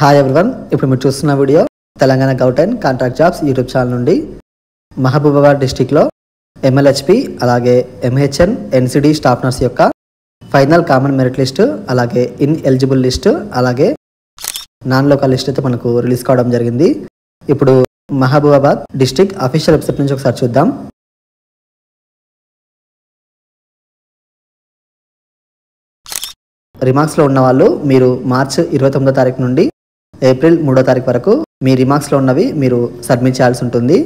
Hi everyone, ఇప్పుడు మీరు చూస్తున్న video Telangana government contract jobs YouTube channel నుండి మహబూబాబాద్ డిస్టిక్లో MLHP అలాగే MHN NCD స్టాఫ్ నర్స్ యొక్క ఫైనల్ కామన్ మెరిట్ లిస్టు అలాగే ఇన్ ఎలిజిబుల్ లిస్టు అలాగే నాన్ లోకల్ లిస్ట్ అయితే మనకు రిలీజ్ కావడం జరిగింది. ఇప్పుడు మహబూబాబాద్ డిస్టిక్ అఫీషియల్ వెబ్సైట్ నుంచి ఒకసారి చూద్దాం. రిమార్క్స్లో ఉన్న వాళ్ళు మీరు మార్చ్ 29వ తారీఖు నుండి ఏప్రిల్ 3వ తారీఖు వరకు మీ రిమార్క్స్లో ఉన్నవి మీరు సబ్మిట్ చేయాల్సి ఉంటుంది.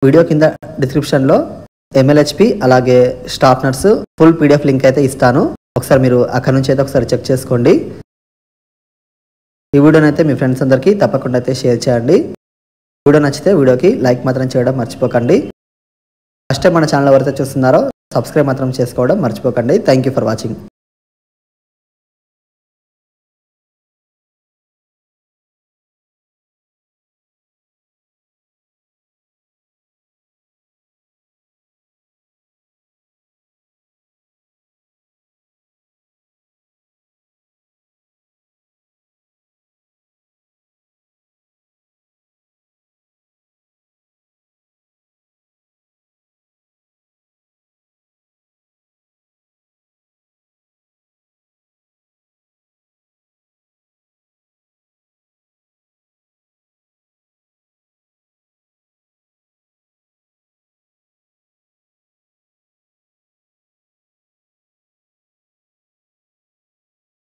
వీడియో కింద డిస్క్రిప్షన్లో MLHP అలాగే staff nurse full PDF link అయితే ఇస్తాను. ఒకసారి మీరు అక్కడ నుంచి అయితే ఒకసారి చెక్ చేసుకోండి. ఈ వీడియోని అయితే మీ ఫ్రెండ్స్ అందరికీ తప్పకుండా అయితే షేర్ చేయండి. వీడియో నచ్చితే వీడియోకి లైక్ మాత్రం చేయడం మర్చిపోకండి. ఫస్ట్ టైం మన ఛానల్ ఎవరైతే చూస్తున్నారో సబ్స్క్రైబ్ మాత్రం చేసుకోవడం మర్చిపోకండి. Thank you for watching.